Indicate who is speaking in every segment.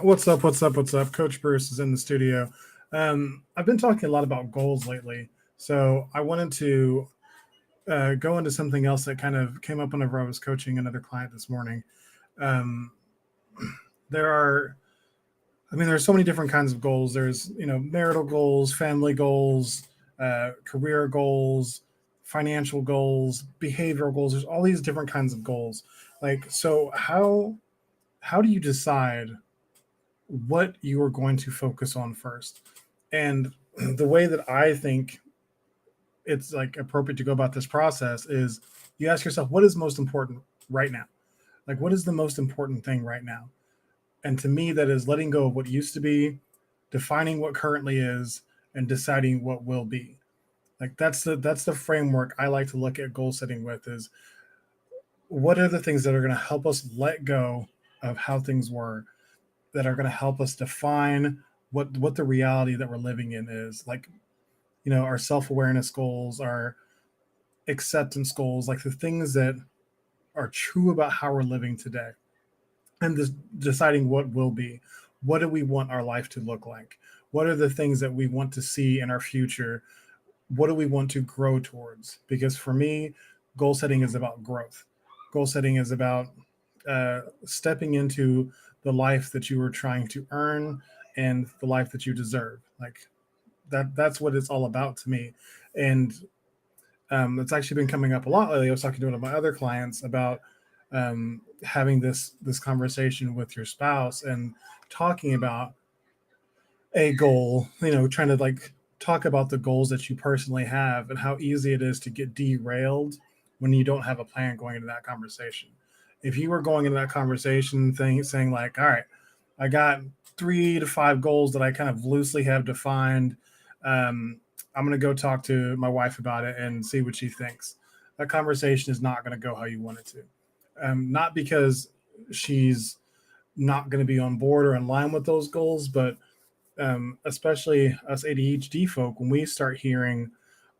Speaker 1: What's up? What's up? What's up? Coach Bruce is in the studio. I've been talking a lot about goals lately, so I wanted to go into something else that kind of came up whenever I was coaching another client this morning. Um, there are, there's so many different kinds of goals. There's, marital goals, family goals, career goals, financial goals, behavioral goals. There's all these different kinds of goals. So how do you decide what you are going to focus on first? And the way that I think it's like appropriate to go about this process is you ask yourself, what is most important right now? Like, what is the most important thing right now? And to me, that is letting go of what used to be, defining what currently is, and deciding what will be. Like that's the framework I like to look at goal setting with is what are the things that are going to help us let go of how things were, that are going to help us define what the reality that we're living in is. Like, our self-awareness goals, our acceptance goals, like the things that are true about how we're living today, and this, deciding what will be. What do we want our life to look like? What are the things that we want to see in our future? What do we want to grow towards? Because for me, goal setting is about growth. Goal setting is about stepping into the life that you were trying to earn and the life that you deserve. Like that's what it's all about to me. And it's actually been coming up a lot lately. I was talking to one of my other clients about having this conversation with your spouse and talking about a goal. Trying to like talk about the goals that you personally have and how easy it is to get derailed when you don't have a plan going into that conversation. If you were going into that conversation thing saying like, all right, I got 3 to 5 goals that I kind of loosely have defined. I'm going to go talk to my wife about it and see what she thinks. That conversation is not going to go how you want it to. Not because she's not going to be on board or in line with those goals, but especially us ADHD folk, when we start hearing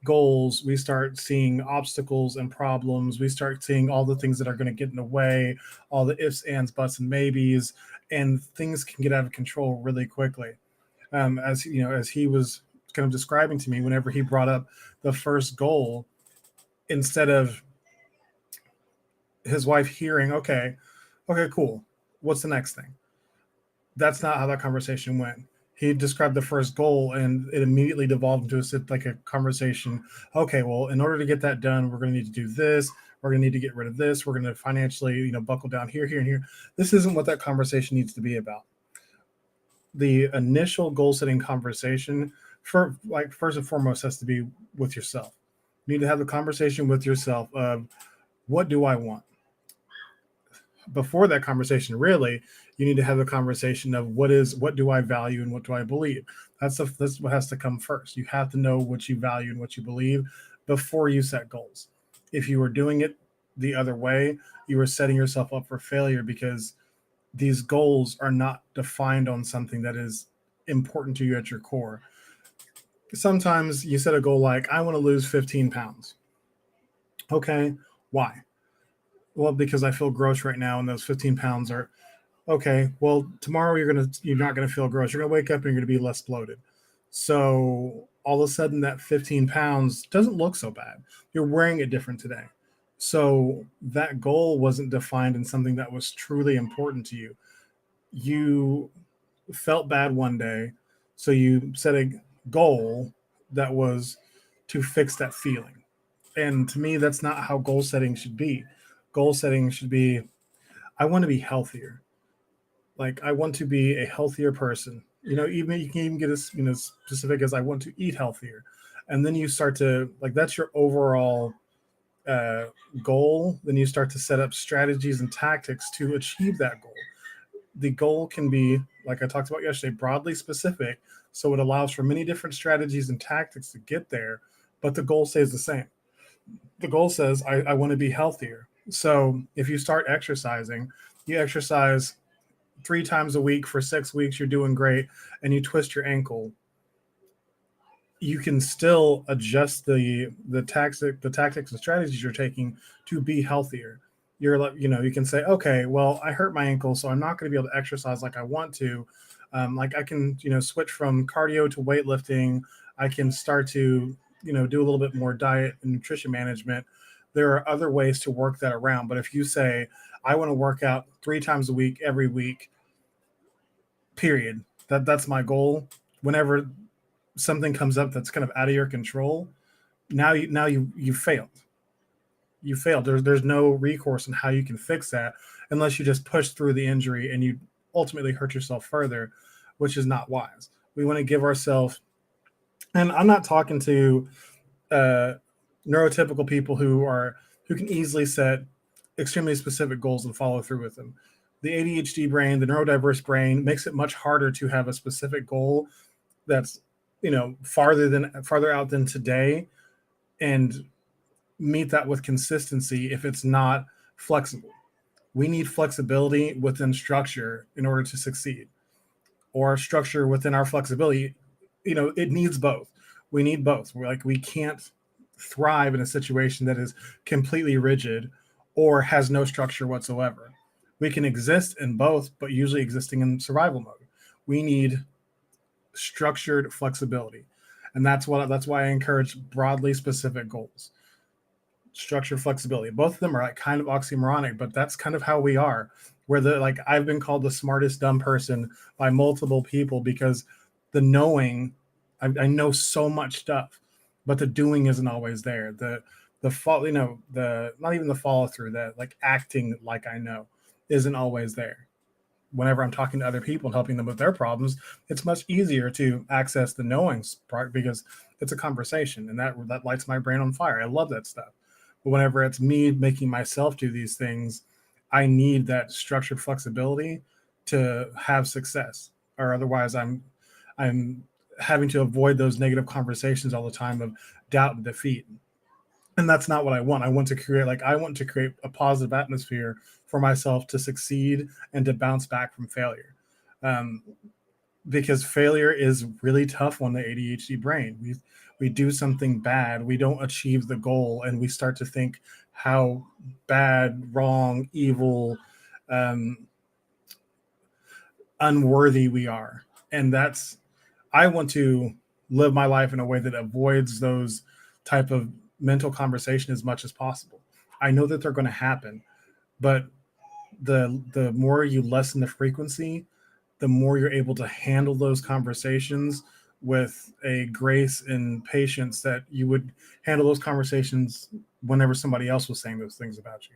Speaker 1: goals, we start seeing obstacles and problems. We start seeing all the things that are going to get in the way, all the ifs, ands, buts, and maybes, and things can get out of control really quickly. As he was kind of describing to me, whenever he brought up the first goal, instead of his wife hearing, okay, cool, what's the next thing? That's not how that conversation went. He described the first goal and it immediately devolved into like a conversation. Okay, well, in order to get that done, we're going to need to do this. We're going to need to get rid of this. We're going to financially, buckle down here, here, and here. This isn't what that conversation needs to be about. The initial goal setting conversation, for like first and foremost, has to be with yourself. You need to have the conversation with yourself of what do I want? Before that conversation, really, you need to have the conversation of what do I value and what do I believe. That's what has to come first. You have to know what you value and what you believe before you set goals. If you were doing it the other way, you were setting yourself up for failure because these goals are not defined on something that is important to you at your core. Sometimes you set a goal like, I want to lose 15 pounds. Okay, why? Well, because I feel gross right now, and those 15 pounds are okay. Well, tomorrow you're not gonna feel gross. You're gonna wake up and you're gonna be less bloated. So all of a sudden, that 15 pounds doesn't look so bad. You're wearing it different today. So that goal wasn't defined in something that was truly important to you. You felt bad one day, so you set a goal that was to fix that feeling. And to me, that's not how goal setting should be. Goal setting should be, I want to be healthier. Like I want to be a healthier person. Even you can even get as specific as I want to eat healthier, and then you start to like that's your overall uh, goal. Then you start to set up strategies and tactics to achieve that goal. The goal can be, like I talked about yesterday, broadly specific, so it allows for many different strategies and tactics to get there, but the goal stays the same. The goal says I want to be healthier. So if you start exercising, you exercise 3 times a week for 6 weeks, you're doing great, and you twist your ankle, you can still adjust the tactics and strategies you're taking to be healthier. you're like, you can say, okay, well, I hurt my ankle, so I'm not going to be able to exercise like I want to. Like I can, switch from cardio to weightlifting. I can start to, do a little bit more diet and nutrition management. There are other ways to work that around. But if you say, I want to work out 3 times a week, every week, period, that's my goal. Whenever something comes up that's kind of out of your control, now you failed. You failed. There's no recourse in how you can fix that unless you just push through the injury and you ultimately hurt yourself further, which is not wise. We want to give ourselves, and I'm not talking to uh, neurotypical people who can easily set extremely specific goals and follow through with them. The ADHD brain, the neurodiverse brain, makes it much harder to have a specific goal that's farther out than today and meet that with consistency if it's not flexible. We need flexibility within structure in order to succeed, or structure within our flexibility. It needs both. We need both. We can't thrive in a situation that is completely rigid or has no structure whatsoever. We can exist in both, but usually existing in survival mode. We need structured flexibility. And that's why I encourage broadly specific goals. Structure, flexibility. Both of them are like kind of oxymoronic, but that's kind of how we are. Where I've been called the smartest dumb person by multiple people because the knowing, I know so much stuff, but the doing isn't always there. The fall, the not even the follow through, that like acting like I know isn't always there. Whenever I'm talking to other people and helping them with their problems, it's much easier to access the knowing part because it's a conversation, and that lights my brain on fire. I love that stuff. But whenever it's me making myself do these things, I need that structured flexibility to have success, or otherwise I'm having to avoid those negative conversations all the time of doubt and defeat. And that's not what I want. I want to create a positive atmosphere for myself to succeed and to bounce back from failure. Um, because failure is really tough on the ADHD brain. We do something bad, we don't achieve the goal, and we start to think how bad, wrong, evil, um, unworthy we are. And I want to live my life in a way that avoids those type of mental conversation as much as possible. I know that they're going to happen, but the more you lessen the frequency, the more you're able to handle those conversations with a grace and patience that you would handle those conversations whenever somebody else was saying those things about you.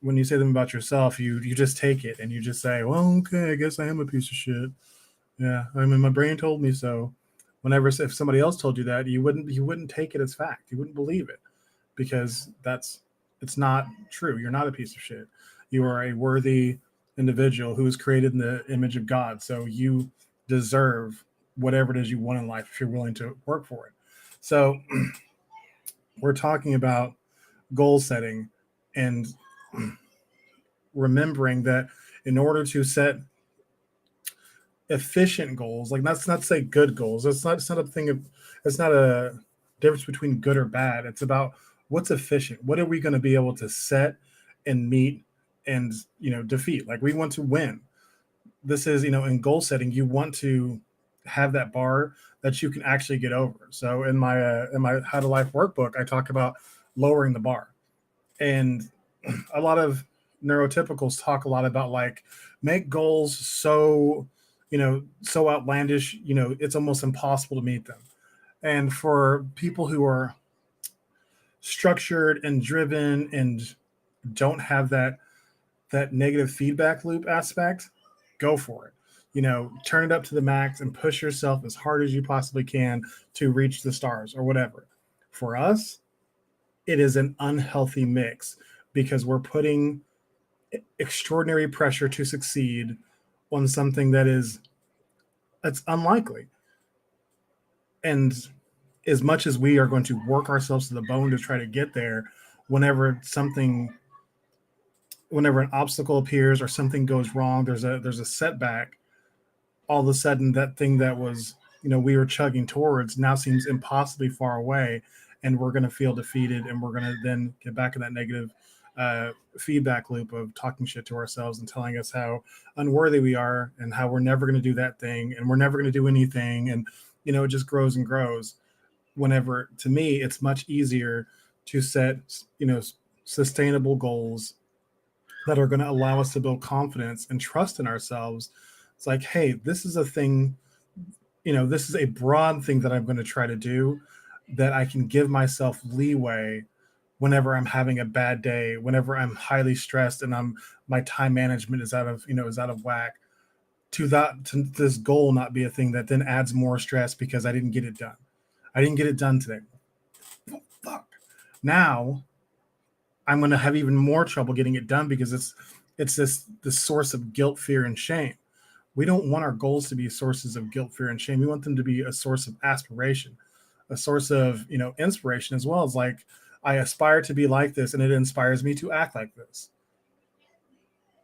Speaker 1: When you say them about yourself, you just take it and you just say, well, okay, I guess I am a piece of shit. Yeah, I mean, my brain told me so. Whenever if somebody else told you that, you wouldn't take it as fact. You wouldn't believe it because it's not true. You're not a piece of shit. You are a worthy individual who is created in the image of God. So you deserve whatever it is you want in life if you're willing to work for it. So we're talking about goal setting and remembering that in order to set efficient goals, like that's not to say good goals. It's not a thing of it's not a difference between good or bad. It's about what's efficient. What are we going to be able to set and meet and defeat? Like we want to win. This is in goal setting, you want to have that bar that you can actually get over. So in my How to Life workbook, I talk about lowering the bar. And a lot of neurotypicals talk a lot about like make goals so outlandish, it's almost impossible to meet them. And for people who are structured and driven and don't have that negative feedback loop aspect, go for it. Turn it up to the max and push yourself as hard as you possibly can to reach the stars or whatever. For us, it is an unhealthy mix because we're putting extraordinary pressure to succeed on something that's unlikely. And as much as we are going to work ourselves to the bone to try to get there, whenever something whenever an obstacle appears or something goes wrong, there's a setback, all of a sudden that thing that was we were chugging towards now seems impossibly far away, and we're going to feel defeated, and we're going to then get back in that negative uh, feedback loop of talking shit to ourselves and telling us how unworthy we are and how we're never going to do that thing and we're never going to do anything. And, it just grows and grows. Whenever, to me, it's much easier to set, sustainable goals that are going to allow us to build confidence and trust in ourselves. It's like, hey, this is a thing, this is a broad thing that I'm going to try to do, that I can give myself leeway whenever I'm having a bad day, whenever I'm highly stressed and my time management is out of whack, to this goal not be a thing that then adds more stress because I didn't get it done. I didn't get it done today. Fuck. Now I'm going to have even more trouble getting it done because it's this source of guilt, fear, and shame. We don't want our goals to be sources of guilt, fear, and shame. We want them to be a source of aspiration, a source of inspiration, as well as like, I aspire to be like this, and it inspires me to act like this.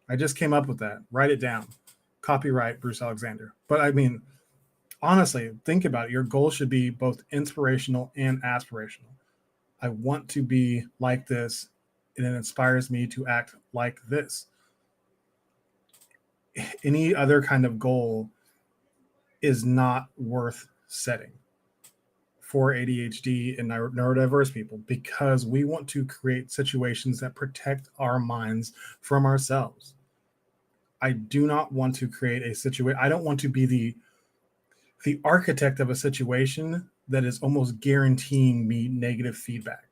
Speaker 1: I just came up with that. Write it down. Copyright Bruce Alexander. But I mean, honestly, think about it. Your goal should be both inspirational and aspirational. I want to be like this, and it inspires me to act like this. Any other kind of goal is not worth setting for ADHD and neurodiverse people, because we want to create situations that protect our minds from ourselves. I do not want to create a situation. I don't want to be the architect of a situation that is almost guaranteeing me negative feedback.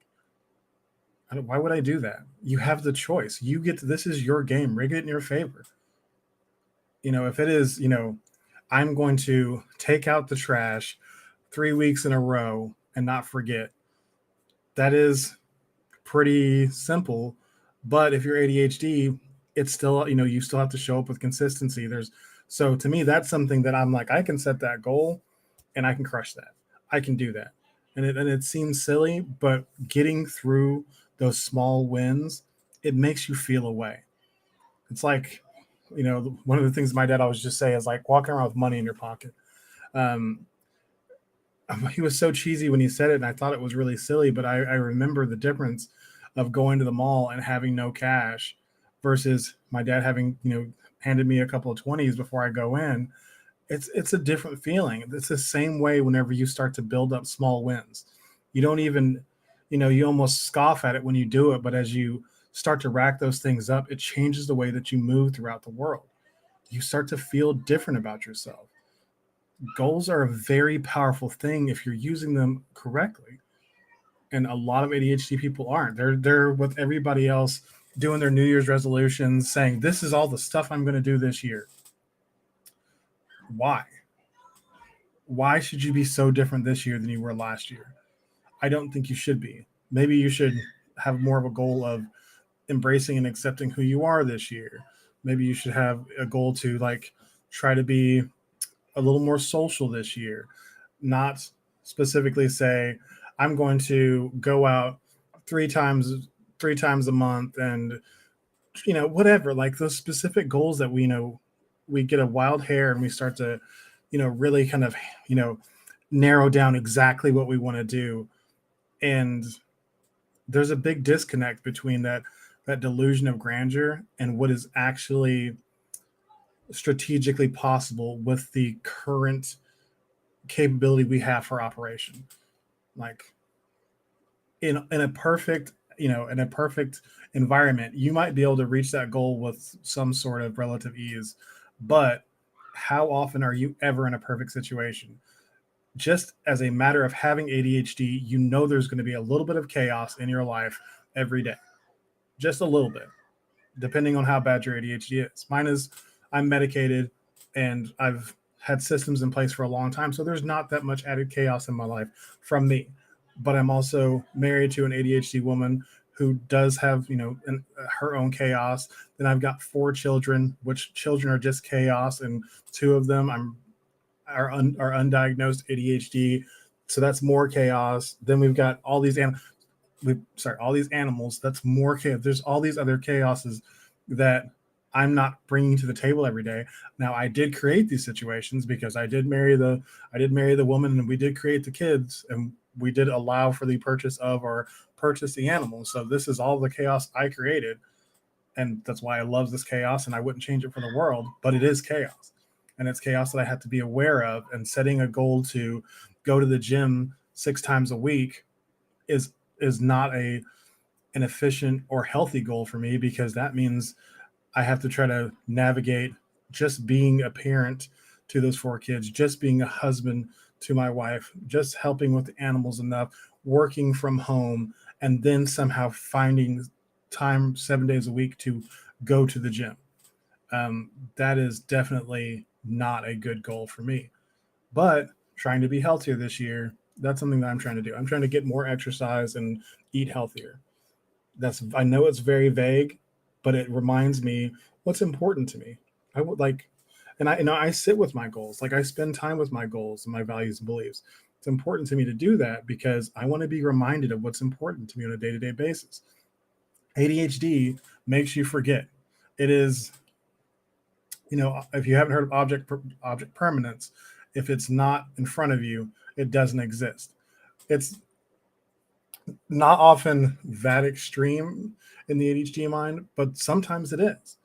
Speaker 1: Why would I do that? You have the choice. This is your game. Rig it in your favor. If it is, I'm going to take out the trash 3 weeks in a row and not forget, that is pretty simple. But if you're ADHD, it's still, you still have to show up with consistency. So to me, that's something that I'm like, I can set that goal and I can crush that. I can do that. And it seems silly, but getting through those small wins, it makes you feel a way. It's like, one of the things my dad always just say is like walking around with money in your pocket. He was so cheesy when he said it, and I thought it was really silly, but I remember the difference of going to the mall and having no cash versus my dad having, handed me a couple of 20s before I go in. It's a different feeling. It's the same way whenever you start to build up small wins. You don't even, you almost scoff at it when you do it, but as you start to rack those things up, it changes the way that you move throughout the world. You start to feel different about yourself. Goals are a very powerful thing if you're using them correctly. And a lot of ADHD people aren't. They're with everybody else doing their New Year's resolutions, saying, this is all the stuff I'm going to do this year. Why? Why should you be so different this year than you were last year? I don't think you should be. Maybe you should have more of a goal of embracing and accepting who you are this year. Maybe you should have a goal to like try to be a little more social this year, not specifically say, I'm going to go out three times a month and whatever, like those specific goals that we get a wild hair and we start to really kind of narrow down exactly what we want to do. And there's a big disconnect between that delusion of grandeur and what is actually strategically possible with the current capability we have for operation. Like in a perfect environment, you might be able to reach that goal with some sort of relative ease, but how often are you ever in a perfect situation? Just as a matter of having ADHD, there's going to be a little bit of chaos in your life every day, just a little bit, depending on how bad your ADHD is. Mine is, I'm medicated and I've had systems in place for a long time, so there's not that much added chaos in my life from me. But I'm also married to an ADHD woman who does have, her own chaos. Then I've got 4 children, which children are just chaos, and 2 of them are undiagnosed ADHD, so that's more chaos. Then we've got all these animals. That's more chaos. There's all these other chaoses that I'm not bringing to the table every day. Now, I did create these situations because I did marry the woman, and we did create the kids, and we did allow for the purchase of or purchase the animal. So this is all the chaos I created, and that's why I love this chaos, and I wouldn't change it for the world. But it is chaos, and it's chaos that I have to be aware of. And setting a goal to go to the gym 6 times a week is not an efficient or healthy goal for me, because that means I have to try to navigate just being a parent to those 4 kids, just being a husband to my wife, just helping with the animals enough, working from home, and then somehow finding time 7 days a week to go to the gym. That is definitely not a good goal for me. But trying to be healthier this year, that's something that I'm trying to do. I'm trying to get more exercise and eat healthier. That's, I know it's very vague, but it reminds me what's important to me. I would like, and I sit with my goals. Like, I spend time with my goals and my values and beliefs. It's important to me to do that because I want to be reminded of what's important to me on a day-to-day basis. ADHD makes you forget. It is, if you haven't heard of object permanence, if it's not in front of you, it doesn't exist. It's not often that extreme in the ADHD mind, but sometimes it is.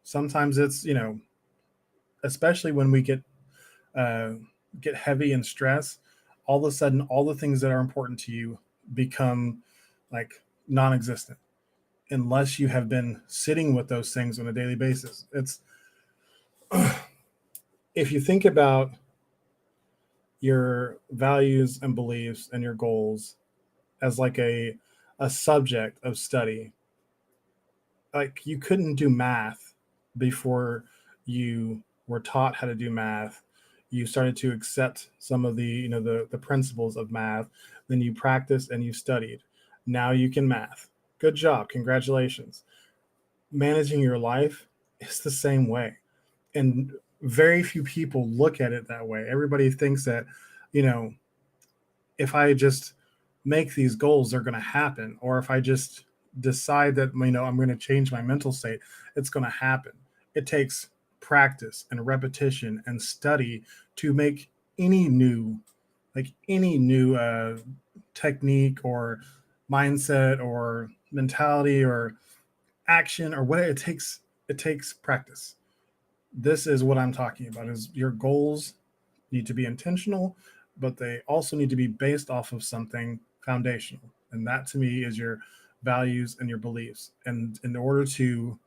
Speaker 1: Sometimes it's, especially when we uh, get heavy and stress, all of a sudden, all the things that are important to you become like non-existent unless you have been sitting with those things on a daily basis. It's if you think about your values and beliefs and your goals as like a subject of study, like you couldn't do math before you were taught how to do math. You started to accept some of the the principles of math, then you practiced and you studied. Now you can math. Good job, congratulations. Managing your life is the same way, and very few people look at it that way. Everybody thinks that, you know if I just make these goals, they're going to happen. Or if I just decide that, I'm going to change my mental state, it's going to happen. It takes practice and repetition and study to make any new, technique or mindset or mentality or action or what it takes. It takes practice. This is what I'm talking about: is your goals need to be intentional, but they also need to be based off of something foundational. And that to me is your values and your beliefs. And in order to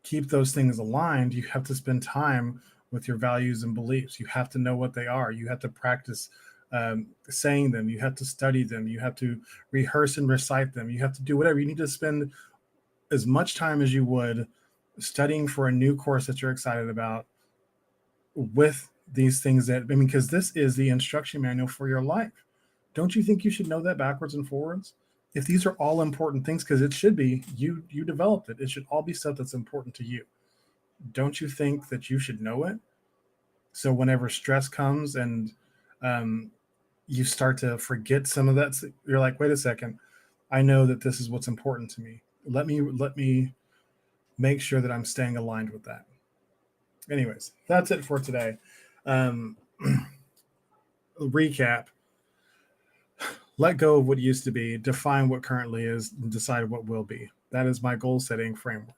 Speaker 1: keep those things aligned, you have to spend time with your values and beliefs. You have to know what they are. You have to practice saying them. You have to study them. You have to rehearse and recite them. You have to do whatever. You need to spend as much time as you would studying for a new course that you're excited about with these things because this is the instruction manual for your life. Don't you think you should know that backwards and forwards? If these are all important things, because it should be, you developed it. It should all be stuff that's important to you. Don't you think that you should know it? So whenever stress comes and um, you start to forget some of that, you're like, wait a second, I know that this is what's important to me. Let me make sure that I'm staying aligned with that. Anyways, that's it for today. Um, Recap: let go of what used to be, define what currently is, and decide what will be. That is my goal setting framework.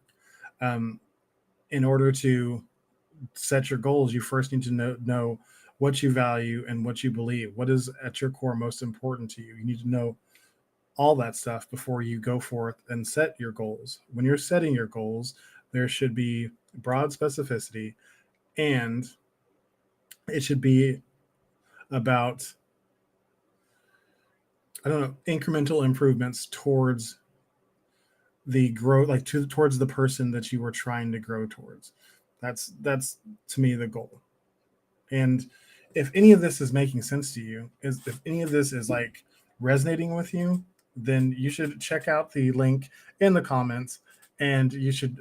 Speaker 1: Um, in order to set your goals, you first need to know what you value and what you believe. What is at your core most important to you? You need to know all that stuff before you go forth and set your goals. When you're setting your goals, there should be broad specificity, and it should be about, I don't know, incremental improvements towards the growth, like towards the person that you were trying to grow towards. That's to me the goal. And if any of this is making sense to you, is if any of this is like resonating with you, then you should check out the link in the comments, and you should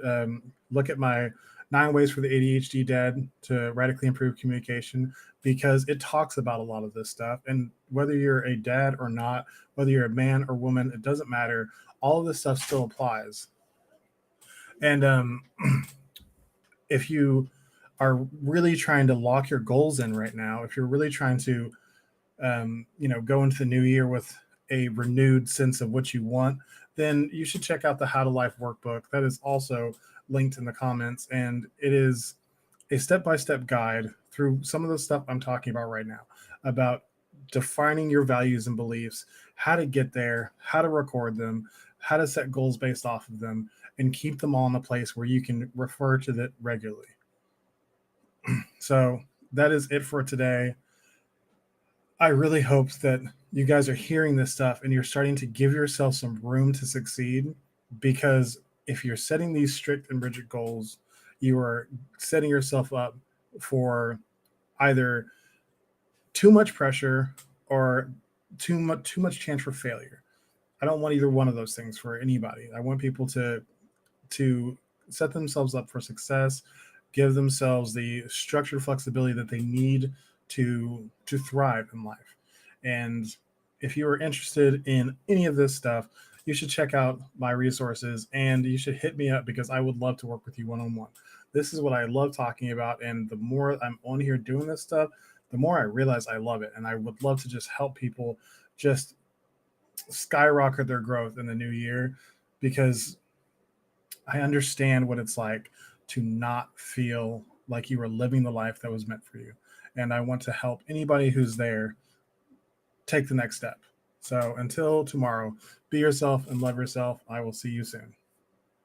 Speaker 1: look at my 9 ways for the ADHD dad to radically improve communication, because it talks about a lot of this stuff. And whether you're a dad or not, whether you're a man or woman, it doesn't matter. All of this stuff still applies. And if you are really trying to lock your goals in right now, if you're really trying to, go into the new year with a renewed sense of what you want, then you should check out the How to Life workbook. That is also linked in the comments. And it is a step by step guide through some of the stuff I'm talking about right now about defining your values and beliefs, how to get there, how to record them, how to set goals based off of them, and keep them all in a place where you can refer to that regularly. So that is it for today. I really hope that you guys are hearing this stuff and you're starting to give yourself some room to succeed, because if you're setting these strict and rigid goals, you are setting yourself up for either too much pressure or too much chance for failure. I don't want either one of those things for anybody. I want people to set themselves up for success, give themselves the structured flexibility that they need to thrive in life. And if you are interested in any of this stuff, you should check out my resources and you should hit me up, because I would love to work with you one on one. This is what I love talking about. And the more I'm on here doing this stuff, the more I realize I love it. And I would love to just help people just skyrocket their growth in the new year, because I understand what it's like to not feel like you are living the life that was meant for you. And I want to help anybody who's there take the next step. So until tomorrow, be yourself and love yourself. I will see you soon.